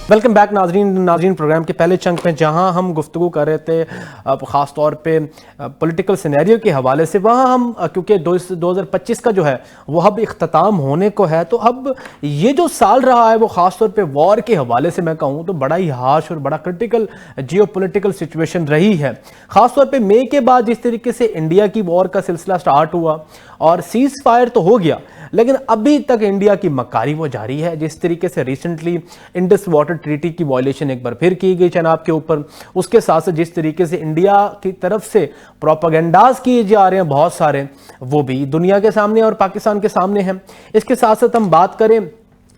Welcome back नाजरीन programme के पहले चंक में जहां हम गुफ्तगू कर रहे थे ख़ास तौर पे पॉलिटिकल सिनेरियो के हवाले से, वहां हम क्योंकि 2025 का जो है वो अब इख्तिताम होने को है, तो अब ये जो साल रहा है वो ख़ास तौर पे वॉर के हवाले से मैं कहूँ तो बड़ा ही हार्श और बड़ा क्रिटिकल जियोपॉलिटिकल सिचुएशन रही है। ख़ास तौर पे मई के बाद जिस तरीके से इंडिया की वॉर का सिलसिला स्टार्ट हुआ और सीज़ फायर तो हो गया, लेकिन अभी तक इंडिया की मक्कारी वो जारी है। जिस तरीके से रिसेंटली इंडस वाटर ट्रीटी की वायलेशन एक बार फिर की गई जनाब के ऊपर, उसके साथ साथ जिस तरीके से इंडिया की तरफ से प्रोपेगेंडाज किए जा रहे हैं बहुत सारे, वो भी दुनिया के सामने और पाकिस्तान के सामने हैं। इसके साथ साथ हम बात करें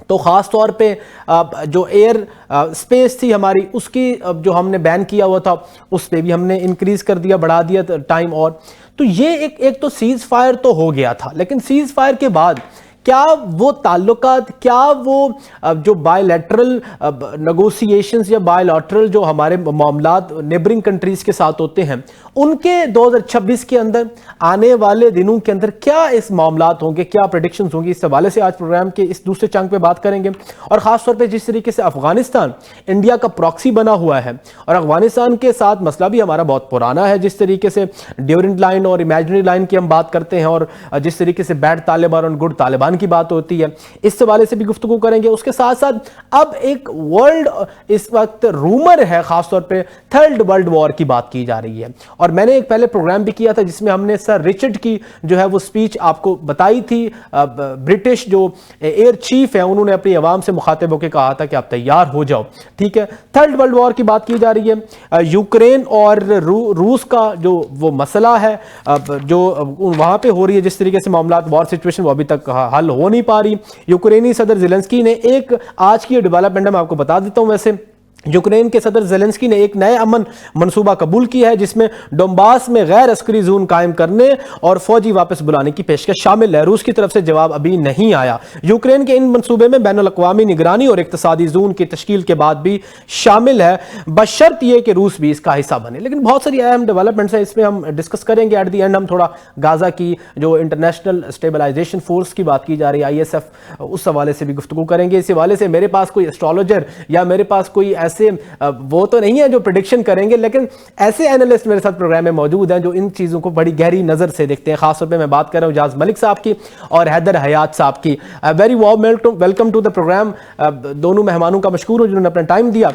तो ख़ास तौर पे जो एयर स्पेस थी हमारी, उसकी जो हमने बैन किया हुआ था उस पर भी हमने इंक्रीज़ कर दिया, बढ़ा दिया टाइम। और तो ये एक तो सीज़ फायर तो हो गया था, लेकिन सीज़ फायर के बाद क्या वो ताल्लुकात, क्या वो जो बायलैटरल नेगोशिएशंस या बायलैटरल जो हमारे मामलात नेबरिंग कंट्रीज़ के साथ होते हैं, उनके 2026 के अंदर आने वाले दिनों के अंदर क्या इस मामलात होंगे, क्या प्रेडिक्शंस होंगी, इस हवाले से आज प्रोग्राम के इस दूसरे चंक पे बात करेंगे। और ख़ास तौर पे जिस तरीके से अफ़गानिस्तान इंडिया का प्रॉक्सी बना हुआ है और अफ़गानिस्तान के साथ मसला भी हमारा बहुत पुराना है, जिस तरीके से ड्यूरेंट लाइन और इमेजिनरी लाइन की हम बात करते हैं और जिस तरीके से बैड तालिबान और गुड तालिबान की बात होती है, इस हवाले से भी गुफ्तगू करेंगे। उसके साथ साथ अब एक वर्ल्ड इस वक्त रूमर है, खासतौर पे थर्ड वर्ल्ड वॉर की बात की जा रही है। और मैंने एक पहले प्रोग्राम भी किया था जिसमें हमने सर रिचर्ड की जो है वो स्पीच आपको बताई थी। ब्रिटिश जो एयर चीफ है उन्होंने अपनी आवाम से मुखातिब होकर कहा था कि आप तैयार हो जाओ, ठीक है। थर्ड वर्ल्ड वॉर की बात की जा रही है। यूक्रेन और रूस का जो वो मसला है जो वहां पे हो रही है, जिस तरीके से मामला वॉर सिचुएशन वो अभी तक हल हो नहीं पा रही। यूक्रेनी सदर ज़ेलेंस्की ने एक आज की डेवलपमेंट मैं आपको बता देता हूं, वैसे यूक्रेन के सदर ज़ेलेंस्की ने एक नए अमन मंसूबा कबूल किया है जिसमें डोंबास में गैर अस्करी जोन कायम करने और फौजी वापस बुलाने की पेशकश शामिल है। रूस की तरफ से जवाब अभी नहीं आया। यूक्रेन के इन मंसूबे में बैनुल अक़वामी निगरानी और इक़्तिसादी जोन की तश्कील के बाद भी शामिल है, बशर्त यह कि रूस भी इसका हिस्सा बने। लेकिन बहुत सारी अहम डेवलपमेंट्स हैं, इसमें हम डिस्कस करेंगे। एट दी एंड हम थोड़ा गाजा की जो इंटरनेशनल स्टेबलाइजेशन फोर्स की बात की जा रही है, ISF, उस हवाले से भी गुफ्तगू करेंगे। इस हवाले से मेरे पास कोई एस्ट्रोलॉजर या मेरे पास कोई ऐसे वो तो नहीं है जो प्रेडिक्शन करेंगे, लेकिन ऐसे एनालिस्ट मेरे साथ प्रोग्राम में मौजूद हैं जो इन चीज़ों को बड़ी गहरी नज़र से देखते हैं। खासतौर पे मैं बात कर रहा हूँ जाज़ मलिक साहब की और हैदर हयात साहब की। Very warm welcome to the programme. दोनों मेहमानों का मशकूर हूँ जिन्होंने अपना टाइम दिया।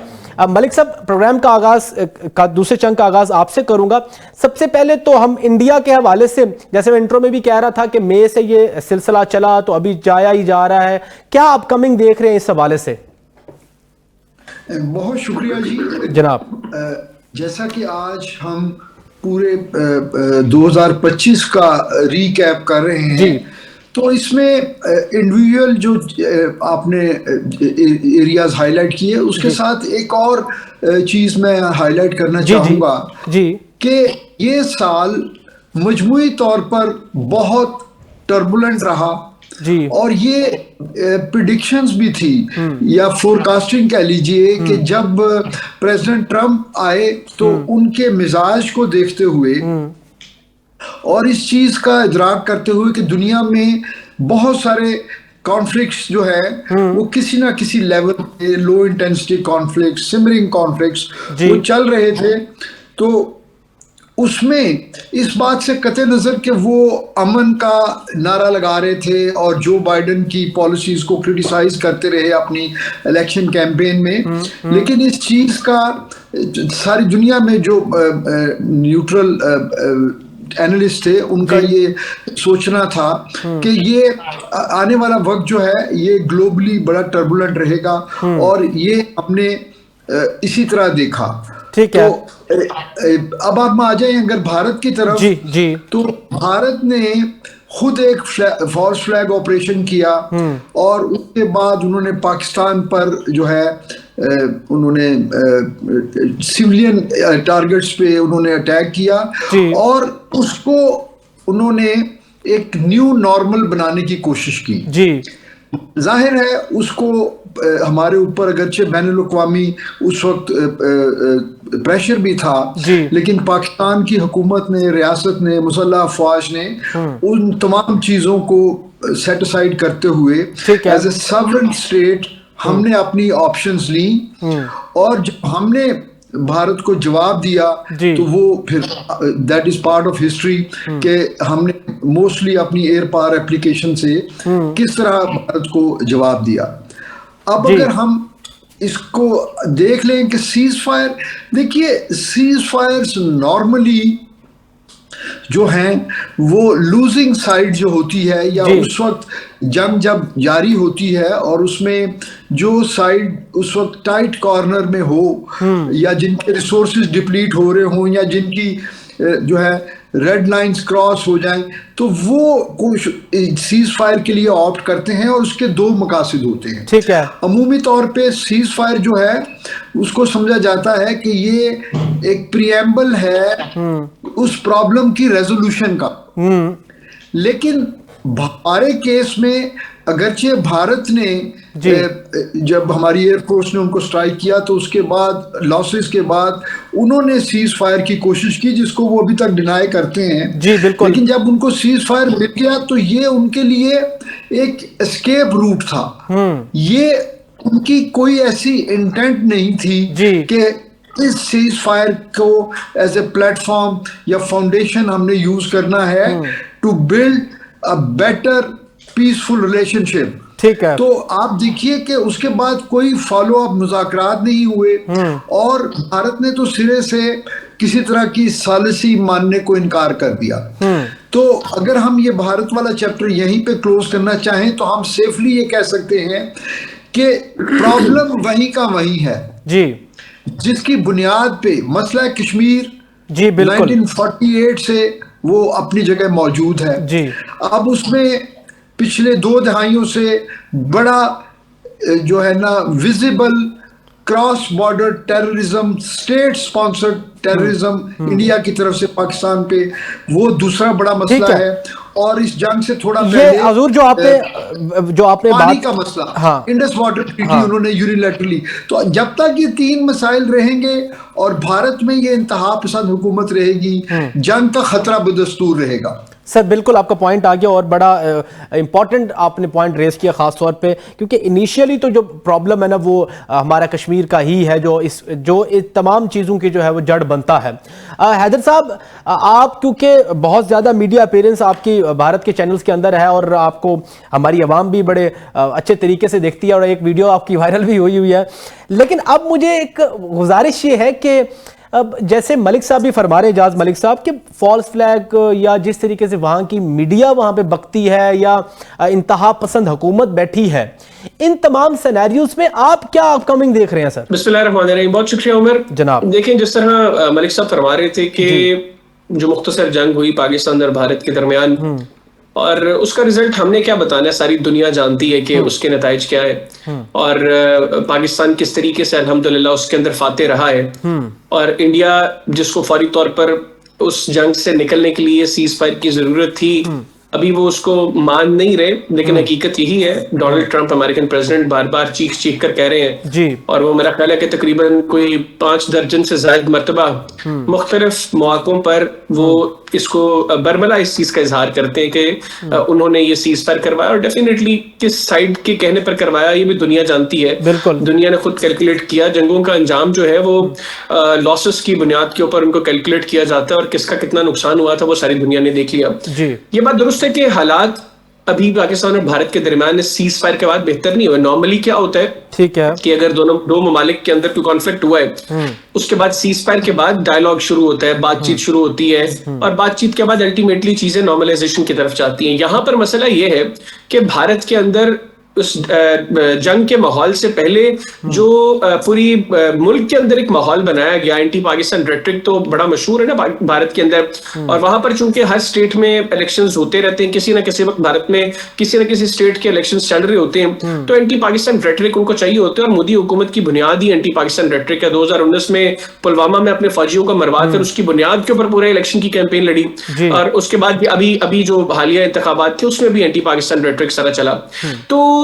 मलिक साहब, प्रोग्राम का आगाज़ का दूसरे चंक का आगाज़ आपसे करूँगा। सबसे पहले तो हम इंडिया के हवाले से, जैसे मैं इंट्रो में भी कह रहा था कि मई से ये सिलसिला चला तो अभी जाया ही जा रहा है, क्या अपकमिंग देख रहे हैं इस हवाले से? बहुत शुक्रिया जी जनाब। जैसा कि आज हम पूरे 2025 का रीकैप कर रहे हैं, तो इसमें इंडिविजुअल जो आपने एरियाज हाईलाइट किए, उसके साथ एक और चीज़ मैं हाईलाइट करना चाहूँगा कि ये साल मजमूई तौर पर बहुत टर्बुलेंट रहा और ये प्रिडिक्शंस भी थी या फोरकास्टिंग कह लीजिए कि जब प्रेसिडेंट ट्रंप आए तो उनके मिजाज को देखते हुए और इस चीज का इदराक करते हुए कि दुनिया में बहुत सारे कॉन्फ्लिक्ट्स जो है वो किसी ना किसी लेवल पे low intensity conflicts, simmering conflicts वो चल रहे थे, तो उसमें इस बात से कते नज़र कि वो अमन का नारा लगा रहे थे और जो बाइडेन की पॉलिसीज़ को क्रिटिसाइज करते रहे अपनी इलेक्शन कैंपेन में, लेकिन इस चीज़ का सारी दुनिया में जो न्यूट्रल एनालिस्ट थे उनका ये सोचना था कि ये आने वाला वक्त जो है ये ग्लोबली बड़ा टर्बुलेंट रहेगा और ये हमने इसी तरह देखा। ठीक है। तो अब आप आ जाए अगर भारत की तरफ, जी, तो भारत ने खुद एक फॉल्स फ्लैग ऑपरेशन किया और उसके बाद उन्होंने पाकिस्तान पर जो है उन्होंने सिविलियन टारगेट्स पे उन्होंने अटैक किया और उसको उन्होंने एक न्यू नॉर्मल बनाने की कोशिश की। जी, जाहिर है उसको हमारे ऊपर अगरचे बैनुल अक़वामी उस वक्त प्रेशर भी था, लेकिन पाकिस्तान की हुकूमत ने, रियासत ने, मुसल्लह अफवाज ने उन तमाम चीज़ों को सेट असाइड करते हुए एज ए सॉवरेन स्टेट हमने अपनी ऑप्शंस ली, और जब हमने भारत को जवाब दिया तो वो फिर that is part of history कि हमने मोस्टली अपनी एयर पावर एप्लीकेशन से किस तरह भारत को जवाब दिया। अब अगर हम इसको देख लें कि सीज फायर, देखिए सीज फायर्स नॉर्मली जो हैं वो लूजिंग साइड जो होती है, या उस वक्त जंग जब जारी होती है और उसमें जो साइड उस वक्त टाइट कॉर्नर में हो, या जिनके रिसोर्सेज डिप्लीट हो रहे हों, या जिनकी जो है रेड लाइंस क्रॉस हो जाएं, तो वो कुछ सीज फायर के लिए ऑप्ट करते हैं, और उसके दो मकासद होते हैं। ठीक है। अमूमी तौर पे सीज फायर जो है उसको समझा जाता है कि ये एक प्रीएम्बल है उस प्रॉब्लम की रेजोल्यूशन का। लेकिन हमारे केस में अगरचे भारत ने जब हमारी एयरफोर्स ने उनको स्ट्राइक किया तो उसके बाद लॉसेस के बाद उन्होंने सीज फायर की कोशिश की, जिसको वो अभी तक डिनाई करते हैं। जी बिल्कुल। लेकिन जब उनको सीज फायर मिल गया तो ये उनके लिए एक एस्केप रूट था। ये उनकी कोई ऐसी इंटेंट नहीं थी कि इस सीज फायर को एज ए प्लेटफॉर्म या फाउंडेशन हमने यूज करना है to build a better peaceful relationship. ठीक है। तो आप देखिए कि उसके बाद कोई फॉलो अप मुज़ाकरात नहीं हुए, और भारत ने तो सिरे से किसी तरह की सालिसी मानने को इनकार कर दिया। तो अगर हम ये भारत वाला चैप्टर यहीं पे क्लोज करना चाहें तो हम सेफली ये कह सकते हैं कि प्रॉब्लम वही का वही है जी, जिसकी बुनियाद पे मसला कश्मीर जी बिल्कुल 1948 से वो अपनी जगह मौजूद है जी। अब उसमें पिछले 2 दहाइयों से बड़ा जो है ना visible cross border terrorism, state sponsored terrorism India की तरफ से पाकिस्तान पे, वो दूसरा बड़ा मसला है। और इस जंग से थोड़ा पहले हजूर जो आपने पानी का मसला, इंडस वाटर ट्रीटी उन्होंने यूनिलैटरली। तो जब तक ये 3 मसाइल रहेंगे और भारत में ये इंतहा पसंद हुकूमत रहेगी, जंग का खतरा बदस्तूर रहेगा। सर बिल्कुल आपका पॉइंट आ गया, और बड़ा इंपॉर्टेंट आपने पॉइंट रेस किया खास तौर पे, क्योंकि इनिशियली तो जो प्रॉब्लम है ना वो हमारा कश्मीर का ही है, जो इस तमाम चीज़ों की जो है वो जड़ बनता है। हैदर साहब, आप क्योंकि बहुत ज़्यादा मीडिया अपीयरेंस आपकी भारत के चैनल्स के अंदर है, और आपको हमारी आवाम भी बड़े अच्छे तरीके से देखती है, और एक वीडियो आपकी वायरल भी हुई है। लेकिन अब मुझे एक गुजारिश ये है कि अब जैसे मलिक साहब भी फरमा रहे, एजाज मलिक साहब, कि फॉल्स फ्लैग या जिस तरीके से वहाँ की मीडिया वहाँ पे बकती है या इंतहा पसंद हुकूमत बैठी है, इन तमाम सिनेरियोज में आप क्या अपकमिंग देख रहे हैं सर? बिस्मिल्लाहिर्रहमानिर्रहीम। बहुत शुक्रिया उमर जनाब। देखें, जिस तरह मलिक साहब फरमा रहे थे कि जो मुख्तसर जंग हुई पाकिस्तान और भारत के दरमियान, और उसका रिजल्ट हमने क्या बताना है, सारी दुनिया जानती है कि उसके नताइज क्या है, और पाकिस्तान किस तरीके से अल्हम्दुलिल्लाह उसके अंदर फाते रहा है, और इंडिया जिसको फौरी तौर पर उस जंग से निकलने के लिए सीज फायर की जरूरत थी, अभी वो उसको मान नहीं रहे। लेकिन हकीकत यही है, डोनाल्ड ट्रंप अमेरिकन प्रेसिडेंट बार बार चीख कर कह रहे हैं जी, और वो मेरा ख्याल है कि तकरीबन कोई 5 दर्जन से ज्यादा मरतबा मुख्तलिफ मौकों पर वो इसको बरमला इस चीज का इजहार करते हैं कि उन्होंने ये सीज फायर करवाया, और डेफिनेटली किस साइड के कहने पर करवाया ये भी दुनिया जानती है। बिल्कुल, दुनिया ने खुद कैलकुलेट किया। जंगों का अंजाम जो है वो लॉसेस की बुनियाद के ऊपर उनको कैलकुलेट किया जाता है, और किसका कितना नुकसान हुआ था वो सारी दुनिया ने देख लिया जी। ये बात दुरुस्त है कि हालात अभी पाकिस्तान और भारत के दरमियान सीज फायर के बाद बेहतर नहीं हुआ। नॉर्मली क्या होता है, ठीक है, कि अगर दो ममालिक के अंदर कोई कॉन्फ्लिक्ट हुआ है, उसके बाद सीज फायर के बाद डायलॉग शुरू होता है, बातचीत शुरू होती है, और बातचीत के बाद अल्टीमेटली चीजें नॉर्मलाइजेशन की तरफ जाती हैं। यहाँ पर मसला ये है कि भारत के अंदर उस जंग के माहौल से पहले जो पूरी मुल्क के अंदर एक माहौल बनाया गया, एंटी पाकिस्तान रेटरिक तो बड़ा मशहूर है ना भारत के अंदर, और वहां पर चूंकि हर स्टेट में इलेक्शंस होते रहते हैं, किसी ना किसी वक्त भारत में किसी ना किसी स्टेट के इलेक्शंस चल रहे होते हैं, तो एंटी पाकिस्तान रेटरिक उनको चाहिए होते हैं, और मोदी हुकूमत की बुनियाद ही एंटी पाकिस्तान रेटरिक है। 2019 में पुलवामा में अपने फौजियों को मरवा कर उसकी बुनियाद के ऊपर पूरे इलेक्शन की कैंपेन लड़ी, और उसके बाद अभी जो हालिया इंतखाबात थे उसमें भी एंटी पाकिस्तान रेटरिक सारा चला। तो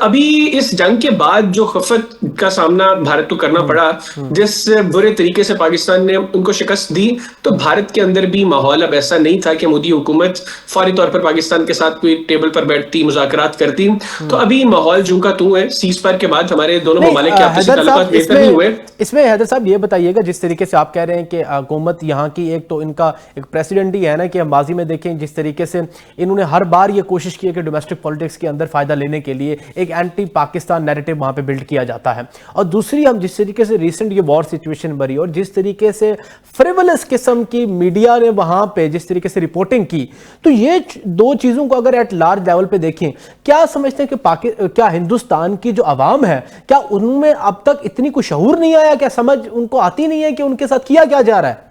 अभी इस जंग के बाद जो खफत का सामना भारत को करना पड़ा, जिस बुरे तरीके से पाकिस्तान ने उनको शिकस्त दी, तो भारत के अंदर भी माहौल अब ऐसा नहीं था कि मोदी हुकूमत फौरी तौर पर पाकिस्तान के साथ कोई टेबल पर बैठती, मुज़ाकरात करती। तो अभी माहौल जूं का तूं है। सीज फायर के बाद हमारे दोनों ममालिक के आपसी ताल्लुकात बेहतर नहीं हुए। इसमें हैदर साहब ये बताइएगा, जिस तरीके से आप कह रहे हैं कि हुकूमत यहाँ की, एक तो इनका एक प्रेसिडेंट ही है ना, कि हम माजी में देखें जिस तरीके से इन्होंने हर बार ये कोशिश की है कि डोमेस्टिक पॉलिटिक्स के अंदर फायदा लेने के लिए एक एंटी पाकिस्तान नैरेटिव वहां पे बिल्ड किया जाता है, और दूसरी हम जिस तरीके से रिसेंट ये वॉर सिचुएशन बनी और जिस तरीके से फ्रिवलस किस्म की मीडिया ने वहां पे जिस तरीके से रिपोर्टिंग की, तो ये दो चीजों को अगर एट लार्ज लेवल पे देखें, क्या समझते हैं कि क्या हिंदुस्तान की जो आवाम है, क्या उनमें अब तक इतनी कुछ शऊर नहीं आया, क्या समझ उनको आती नहीं है कि उनके साथ किया क्या जा रहा है?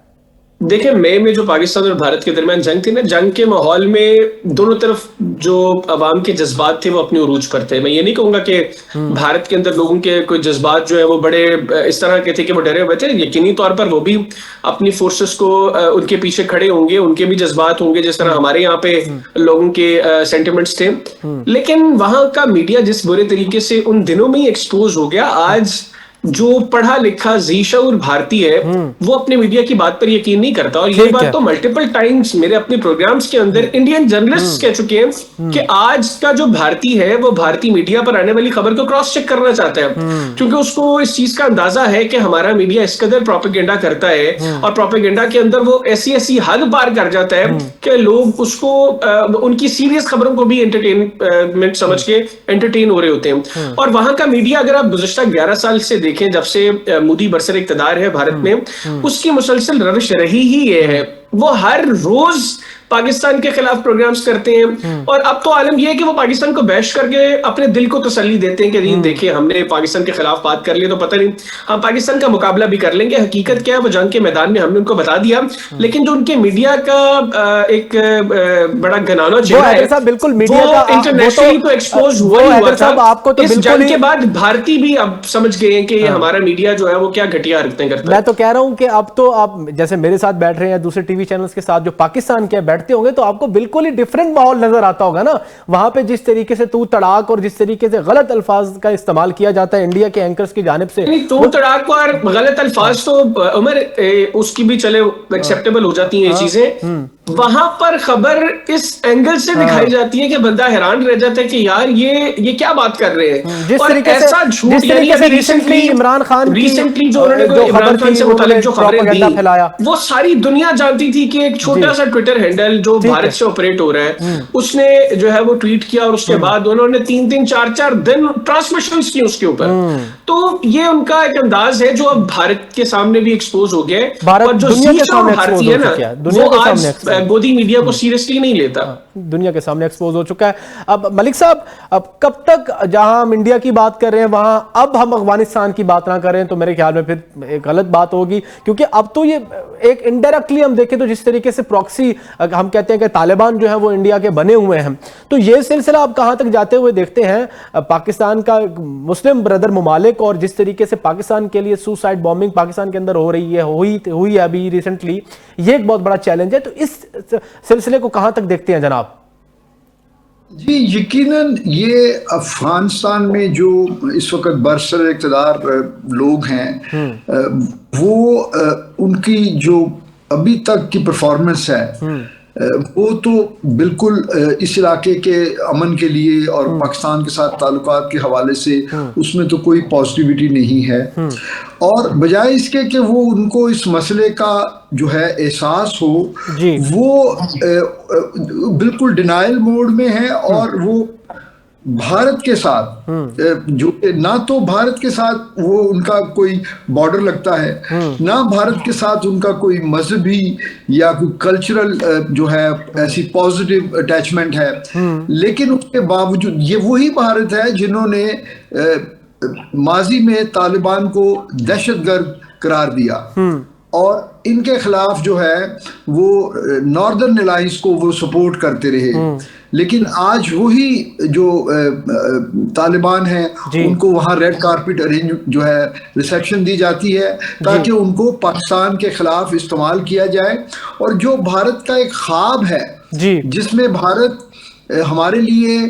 देखिए, मई में जो पाकिस्तान और भारत के दरमियान जंग थी ना, जंग के माहौल में दोनों तरफ जो अवाम के जज्बात थे वो अपनी उरूज पर थे। मैं ये नहीं कहूंगा कि भारत के अंदर लोगों के कोई जज्बात जो है वो बड़े इस तरह के थे कि वो डरे हुए थे। यकीनी तौर पर वो भी अपनी फोर्सेस को उनके पीछे खड़े होंगे, उनके भी जज्बात होंगे जिस तरह हमारे यहाँ पे लोगों के सेंटिमेंट्स थे। लेकिन वहां का मीडिया जिस बुरे तरीके से उन दिनों में ही एक्सपोज हो गया, आज जो पढ़ा लिखा ज़ीशऊर भारतीय है वो अपने मीडिया की बात पर यकीन नहीं करता। और ये बात तो मल्टीपल टाइम्स मेरे अपने प्रोग्राम्स के अंदर इंडियन जर्नलिस्ट कह चुके हैं कि आज का जो भारतीय है वो भारतीय मीडिया पर आने वाली खबर को क्रॉस चेक करना चाहता है, क्योंकि उसको इस चीज का अंदाजा है कि हमारा मीडिया इस कदर प्रोपेगेंडा करता है और प्रोपेगेंडा के अंदर वो ऐसी ऐसी हद पार कर जाता है कि लोग उसको उनकी सीरियस खबरों को भी एंटरटेनमेंट समझ के एंटरटेन हो रहे होते हैं। और वहां का मीडिया अगर आप गुज़श्ता 11 साल से देखें, जब से मोदी बरसर इक़्तिदार है भारत में, उसकी मुसलसल रविश रही ही ये है, वो हर रोज पाकिस्तान के खिलाफ प्रोग्राम्स करते हैं। और अब तो आलम यह है कि वो पाकिस्तान को बैश करके अपने दिल को तसल्ली देते हैं कि देखिए हमने पाकिस्तान के खिलाफ बात कर ली तो पता नहीं हम पाकिस्तान का मुकाबला भी कर लेंगे। हकीकत क्या है वो जंग के मैदान में हमने उनको बता दिया, लेकिन जो उनके मीडिया का एक बड़ा घनाना चेहरा है, बिल्कुल मीडिया का इंटरनेशनली तो एक्सपोज हुआ ही हुआ था। आपको तो इस जंग के बाद भारतीय भी अब समझ गए हैं कि हमारा मीडिया जो है वो क्या घटिया हरकतें करता है। मैं तो कह रहा हूं कि अब तो आप जैसे मेरे साथ बैठ रहे हैं, दूसरे टीवी चैनल्स के साथ जो पाकिस्तान के बैठते होंगे, तो आपको बिल्कुल ही डिफरेंट माहौल नजर आता होगा ना वहां पे, जिस तरीके से तू तड़ाक और जिस तरीके से गलत अल्फाज का इस्तेमाल किया जाता है इंडिया के एंकर्स की जानिब से। तू तड़ाक और गलत अल्फाज तो उमर उसकी भी चले एक्सेप्टेबल हो जाती हैं ये चीजें। वहां पर खबर इस एंगल से दिखाई जाती है कि बंदा हैरान रह जाता है कि यार ये क्या बात कर रहे हैं। जिस तरीके से झूठ, यानी रिसेंटली इमरान खान जो उन्होंने इमरान खान से मुतालिक जो खबरें दी, वो सारी दुनिया जानती थी कि एक छोटा सा ट्विटर हैंडल जो भारत से ऑपरेट हो रहा है, उसने जो है वो ट्वीट किया और उसके बाद उन्होंने 3-4 दिन ट्रांसमिशंस की उसके ऊपर। तो ये उनका एक अंदाज है जो अब भारत के सामने भी एक्सपोज हो गया है। और जो भारतीय है ना, वो आज मोदी मीडिया को सीरियसली नहीं लेता, दुनिया के सामने एक्सपोज हो चुका है। अब मलिक साहब, अब कब तक जहां हम इंडिया की बात कर रहे हैं वहां अब हम अफगानिस्तान की बात ना करें तो मेरे ख्याल में फिर एक गलत बात होगी, क्योंकि अब तो ये एक इनडायरेक्टली हम देखें तो जिस तरीके से प्रॉक्सी हम कहते हैं कि तालिबान जो है वो इंडिया के बने हुए हैं, तो ये सिलसिला अब कहां तक जाते हुए देखते हैं पाकिस्तान का मुस्लिम ब्रदर ममालिक, और जिस तरीके से पाकिस्तान के लिए सुसाइड बॉम्बिंग पाकिस्तान के अंदर हो रही है, हुई है अभी रिसेंटली, ये एक बहुत बड़ा चैलेंज है। तो इस सिलसिले को कहां तक देखते हैं जनाब? जी, यकीनन ये अफगानिस्तान में जो इस वक्त बरसर इक़्तिदार लोग हैं, वो उनकी जो अभी तक की परफॉर्मेंस है वो तो बिल्कुल इस इलाके के अमन के लिए और पाकिस्तान के साथ ताल्लुकात के हवाले से उसमें तो कोई पॉजिटिविटी नहीं है। और बजाय इसके कि वो उनको इस मसले का जो है एहसास हो, वो बिल्कुल डिनाइल मोड में है। और वो भारत के साथ जो ना तो भारत के साथ वो उनका कोई बॉर्डर लगता है, ना भारत के साथ उनका कोई मजहबी या कोई कल्चरल जो है ऐसी पॉजिटिव अटैचमेंट है, लेकिन उसके बावजूद ये वही भारत है जिन्होंने माजी में तालिबान को दहशतगर्द करार दिया और इनके खिलाफ जो है वो नॉर्दर्न अलायंस को वो सपोर्ट करते रहे। लेकिन आज वही जो तालिबान है उनको वहाँ रेड कारपेट अरेंज जो है रिसेप्शन दी जाती है ताकि उनको पाकिस्तान के खिलाफ इस्तेमाल किया जाए। और जो भारत का एक ख्वाब है जिसमें भारत हमारे लिए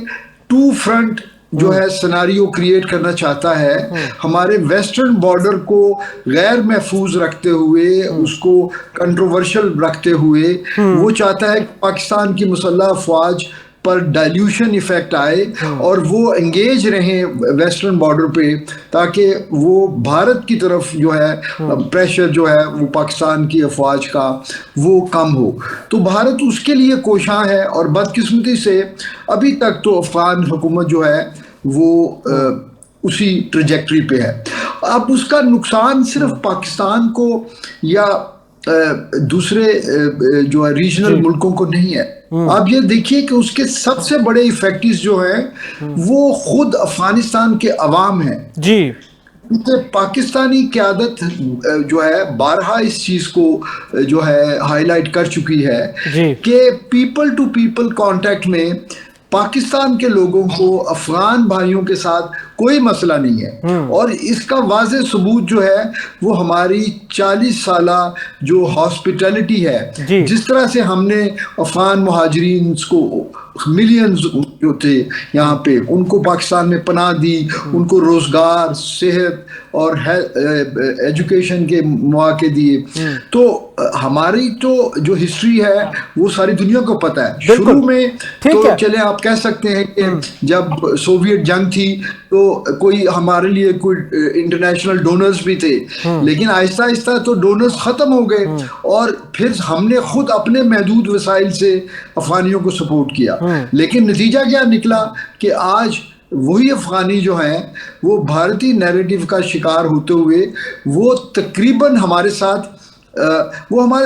2 फ्रंट जो है सिनारियो क्रिएट करना चाहता है, हमारे वेस्टर्न बॉर्डर को गैर महफूज रखते हुए, उसको कंट्रोवर्शियल रखते हुए, वो चाहता है कि पाकिस्तान की मुसल्लह अफवाज पर डाइल्यूशन इफेक्ट आए और वो एंगेज रहें वेस्टर्न बॉर्डर पे, ताकि वो भारत की तरफ जो है प्रेशर जो है वो पाकिस्तान की अफवाज का वो कम हो। तो भारत उसके लिए कोशां है, और बदकिस्मती से अभी तक तो अफगान हुकूमत जो है वो उसी ट्रजेक्टरी पे है। अब उसका नुकसान सिर्फ पाकिस्तान को या दूसरे जो है रीजनल मुल्कों को नहीं है। आप ये देखिए कि उसके सबसे बड़े इफेक्टिव जो हैं वो खुद अफगानिस्तान के अवाम हैं जी। पाकिस्तानी क़यादत जो है बारहा इस चीज को जो है हाईलाइट कर चुकी है कि पीपल टू पीपल कांटेक्ट में पाकिस्तान के लोगों को अफगान भाइयों के साथ कोई मसला नहीं है। और इसका वाज़े सबूत जो है वो हमारी 40 साला जो हॉस्पिटैलिटी है, जिस तरह से हमने अफगान मुहाजिरीन को मिलियंस जो थे यहाँ पे, उनको पाकिस्तान में पनाह दी, उनको रोजगार, सेहत और एजुकेशन के मौके दिए। तो हमारी तो जो हिस्ट्री है वो सारी दुनिया को पता है। शुरू में तो चले आप कह सकते हैं कि जब सोवियत जंग थी तो कोई हमारे लिए कोई इंटरनेशनल डोनर्स भी थे, लेकिन आहिस्ता आहिस्ता तो डोनर्स खत्म हो गए और फिर हमने खुद अपने महदूद वसाइल से अफगानियों को सपोर्ट किया। लेकिन नतीजा क्या निकला कि आज वही अफगानी जो हैं वो भारतीय नैरेटिव का शिकार होते हुए वो तकरीबन हमारे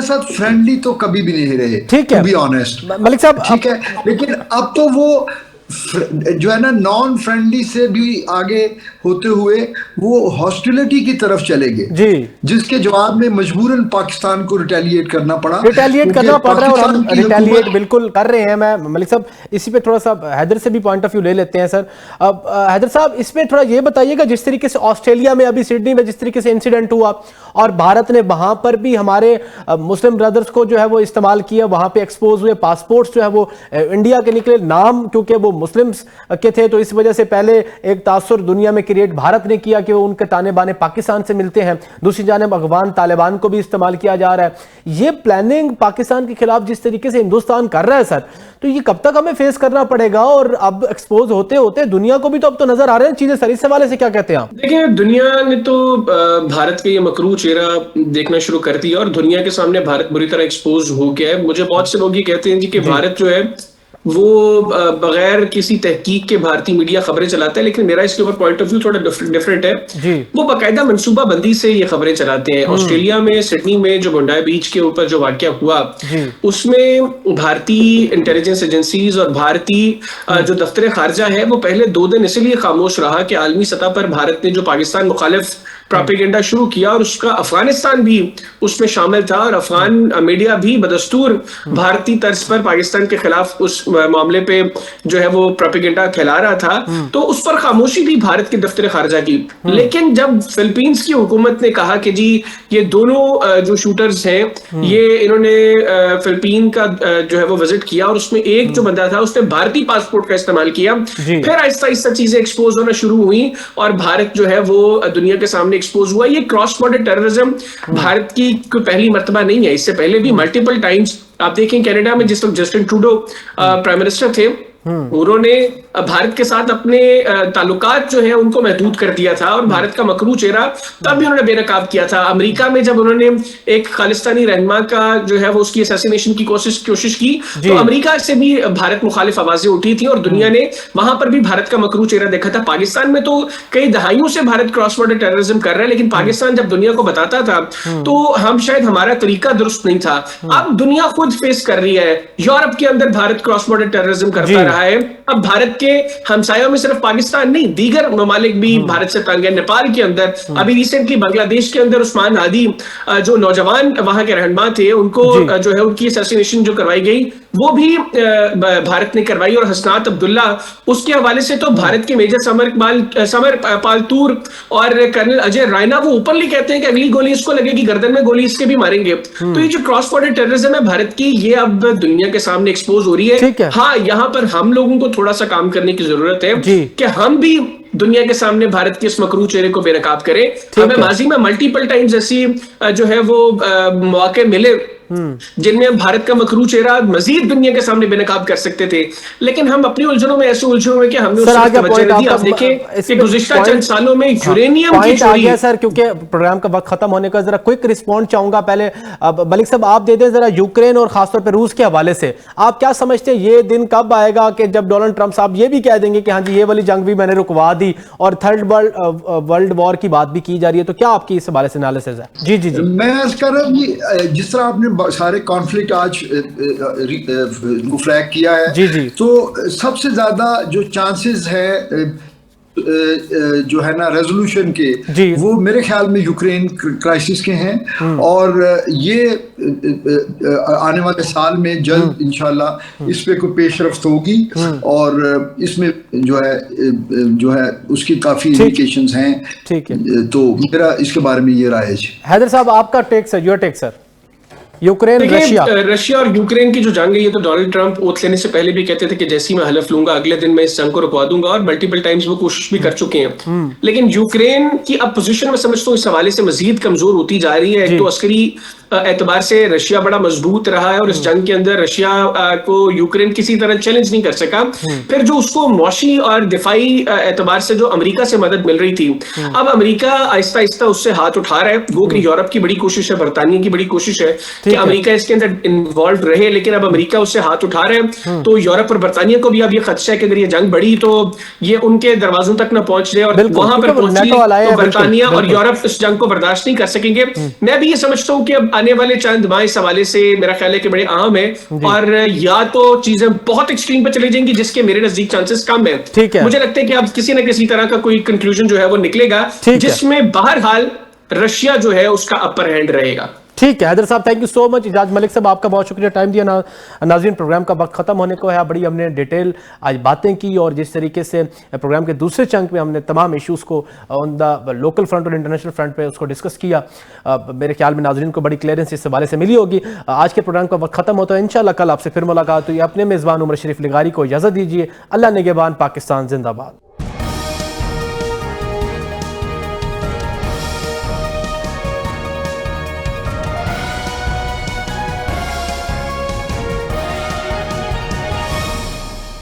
साथ फ्रेंडली तो कभी भी नहीं रहे, टू बी ऑनेस्ट मलिक साहब। ठीक है, लेकिन अब तो वो जो है ना नॉन फ्रेंडली से भी आगे होते हुए वो हॉस्टिलिटी की तरफ चले गए, जिसके जवाब में मजबूरन पाकिस्तान को रिटेलिएट करना पड़ रहा है और हम रिटेलिएट बिल्कुल कर रहे हैं। मैं मलिक साहब इसी पे थोड़ा सा हैदर से भी पॉइंट ऑफ व्यू ले लेते हैं सर। अब हैदर साहब इसमें थोड़ा ये बताइएगा, जिस तरीके से ऑस्ट्रेलिया में अभी सिडनी में जिस तरीके से इंसिडेंट हुआ और भारत ने वहां पर भी हमारे मुस्लिम ब्रदर्स को जो है वो इस्तेमाल किया, वहां पे एक्सपोज हुए पासपोर्ट्स जो है वो इंडिया के निकले, नाम क्योंकि वो मुस्लिम्स के थे तो इस वजह से पहले एक तासुर दुनिया में क्रिएट भारत ने किया कि वो उनके ताने बाने पाकिस्तान से मिलते हैं। दूसरी जानिब अफगान तालिबान को भी इस्तेमाल किया जा रहा है। ये प्लानिंग पाकिस्तान के खिलाफ जिस तरीके से हिंदुस्तान कर रहा है सर, तो ये कब तक हमें फेस करना पड़ेगा? और अब एक्सपोज होते होते दुनिया को भी तो अब तो नजर आ रहे हैं चीजें सर। इस हवाले से क्या कहते हैं आप? देखिए, दुनिया ने तो भारत के ये मकरू चेहरा देखना शुरू कर दिया और दुनिया के सामने भारत बुरी तरह एक्सपोज हो गया है। मुझे बहुत से लोग ये कहते हैं जी कि भारत जो है वो बगैर किसी तहकीक के भारतीय मीडिया खबरें चलाता है, लेकिन मेरा इसके ऊपर पॉइंट ऑफ व्यू थोड़ा डिफरेंट है। वो बाकायदा मनसूबा बंदी से ये खबरें चलाते हैं। ऑस्ट्रेलिया में सिडनी में जो बोंडाई बीच के ऊपर जो वाकया हुआ उसमें भारतीय इंटेलिजेंस एजेंसीज और भारतीय जो दफ्तर खारजा है वो पहले 2 दिन इसलिए खामोश रहा कि आलमी सतह पर भारत ने जो पाकिस्तान मुखालिफ प्रोपेगेंडा शुरू किया और उसका अफगानिस्तान भी उसमें शामिल था और अफगान मीडिया भी बदस्तूर भारतीय तर्ज पर पाकिस्तान के खिलाफ उस मामले पे जो है वो प्रोपेगेंडा फैला रहा था, तो उस पर खामोशी थी भारत के दफ्तर खारजा की। लेकिन जब फिलीपींस की हुकूमत ने कहा कि जी ये दोनों जो शूटर्स हैं ये इन्होंने फिलीपीन का जो है वो विजिट किया और उसमें एक जो बंदा था उसने भारतीय पासपोर्ट का इस्तेमाल किया, फिर आहिस्ता आहिस्ता चीजें एक्सपोज होना शुरू हुई और भारत जो है वो दुनिया के सामने एक्सपोज हुआ। ये क्रॉस बॉर्डर टेररिज्म भारत की कोई पहली मर्तबा नहीं है, इससे पहले भी मल्टीपल टाइम्स आप देखें कनाडा में जिस वक्त जस्टिन ट्रूडो प्राइम मिनिस्टर थे उन्होंने भारत के साथ अपने ताल्लुकात जो है उनको महदूद कर दिया था और भारत का मकरू चेहरा तब भी उन्होंने बेनकाब किया था। अमेरिका में जब उन्होंने एक खालिस्तानी रहनुमा का जो है वो उसकी असैसिनेशन की कोशिश की तो अमेरिका से भी भारत मुखालिफ आवाजें उठी थी और दुनिया ने वहां पर भी भारत का मकरू चेहरा देखा था। पाकिस्तान में तो कई दहाइयों से भारत क्रॉस बॉर्डर टेररिज्म कर रहा है, लेकिन पाकिस्तान जब दुनिया को बताता था तो हम शायद हमारा तरीका दुरुस्त नहीं था। अब दुनिया खुद फेस कर रही है, यूरोप के अंदर भारत क्रॉस बॉर्डर टेररिज्म करता रहा है। अब भारत के हमसायों में सिर्फ पाकिस्तान नहीं दीगर ममालिक भी भारत से तंग है। नेपाल के अंदर अभी रिसेंटली बांग्लादेश के अंदर उस्मान हादी जो नौजवान वहां के रहनुमा थे उनको जो है उनकी असैसिनेशन जो करवाई गई वो भी भारत ने करवाई। और हसनात अब्दुल्ला, उसके हवाले से तो भारत के मेजर समर पालतूर और कर्नल अजय रायना वो ओपनली कहते हैं कि अगली गोली इसको लगेगी गर्दन में, गोली इसके भी मारेंगे। तो ये जो क्रॉस बॉर्डर टेररिज्म है भारत की, ये अब दुनिया के सामने एक्सपोज हो रही है। हाँ, यहाँ पर हम लोगों को थोड़ा सा काम करने की जरूरत है कि हम भी दुनिया के सामने भारत के इस मकरू चेहरे को बेनकाब करें। हमें माजी में मल्टीपल टाइम्स ऐसी जो है वो मौके मिले जिनमें भारत का मकरू चेहरा मजीद दुनिया के सामने बेनकाब कर सकते थे, लेकिन हम अपनी उलझनों में ऐसे उलझे हुए कि हमने उससे तवज्जो नहीं दी। आप देखें कि गुज़िश्ता चंद सालों में यूरेनियम की चोरी। सर, क्योंकि प्रोग्राम का वक्त खत्म होने का, जरा क्विक रिस्पॉन्स चाहूंगा। पहले मलिक साहब आप दे दें जरा यूक्रेन और खासतौर पर रूस के हवाले से। आप क्या समझते हैं ये दिन कब आएगा कि जब डोनाल्ड ट्रंप साहब ये भी कह देंगे कि हाँ जी ये वाली जंग भी मैंने रुकवा दी और थर्ड वर्ल्ड वॉर की बात भी की जा रही है? तो क्या आपकी इस हवाले से एनालिसिस है? जी जी जी। मैं अर्ज कर रहा हूँ जिस तरह आपने सारे कॉन्फ्लिक्ट आज फ्लैग किया है, जी जी, तो सबसे ज्यादा जो चांसेस है जो है ना रेजोल्यूशन के, वो मेरे ख्याल में यूक्रेन क्राइसिस के हैं। और ये आने वाले साल में जल्द इंशाल्लाह इस पे कोई पेशरफ्त होगी और इसमें जो है उसकी काफी इंडिकेशंस हैं। ठीक है, तो मेरा इसके बारे में ये राय है। हैदर साहब आपका take sir, your take sir. Ukraine Russia और यूक्रेन की जो जंग है, ये तो डोनाल्ड ट्रंप ओथ लेने से पहले भी कहते थे कि जैसे ही मैं हलफ लूंगा अगले दिन मैं इस जंग को रुकवा दूंगा, और मल्टीपल टाइम्स वो कोशिश भी कर चुके हैं। लेकिन यूक्रेन की अब पोजीशन में समझता हूँ इस हवाले से मजीद कमजोर होती जा रही है। एक तो अस्करी एतबार से रशिया बड़ा मजबूत रहा है और इस जंग के अंदर रशिया को यूक्रेन किसी तरह चैलेंज नहीं कर सका। फिर जो उसको मौशी और दिफाई एतबार से जो अमेरिका से मदद मिल रही थी, अब अमेरिका आहिस्ता आहिस्ता उससे हाथ उठा रहा है। वो कि यूरोप की बड़ी कोशिश है, बरतानिया की बड़ी कोशिश है कि अमेरिका इसके अंदर इन्वॉल्व रहे, लेकिन अब अमेरिका उससे हाथ उठा रहे हैं। तो यूरोप और बरतानिया को भी अब ये खदशा है कि अगर ये जंग बढ़ी तो ये उनके दरवाजों तक न पहुंच जाए, और वहां पर पहुंची तो बरतानिया और यूरोप इस जंग को बर्दाश्त नहीं कर सकेंगे। मैं भी ये समझता हूँ कि अब आने वाले चंद माह इस हवाले से मेरा ख्याल है कि बड़े अहम है, और या तो चीजें बहुत एक्सट्रीम पर चली जाएंगी जिसके मेरे नजदीक चांसेस कम है। मुझे लगता है कि अब किसी न किसी तरह का कोई कंक्लूजन जो है वो निकलेगा जिसमें बहरहाल रशिया जो है उसका अपर हैंड रहेगा। ठीक है हैदर साहब, thank you so much. Ijaz Malik साहब आपका बहुत शुक्रिया, टाइम दिया। नाज़रीन, प्रोग्राम का वक्त खत्म होने को है। बड़ी हमने डिटेल आज बातें की, और जिस तरीके से प्रोग्राम के दूसरे चंक में हमने तमाम इश्यूज़ को ऑन द लोकल फ्रंट और इंटरनेशनल फ्रंट पे उसको डिस्कस किया, मेरे ख्याल में नाज़रीन को बड़ी क्लियरेंस इस हवाले से मिली होगी। आज के प्रोग्राम का वक्त खत्म होता है, इंशाल्लाह कल आपसे फिर मुलाकात हुई। अपने मेज़बान उमर शरीफ लिगारी को इजाज़त दीजिए। अल्लाह निगहबान, पाकिस्तान जिंदाबाद।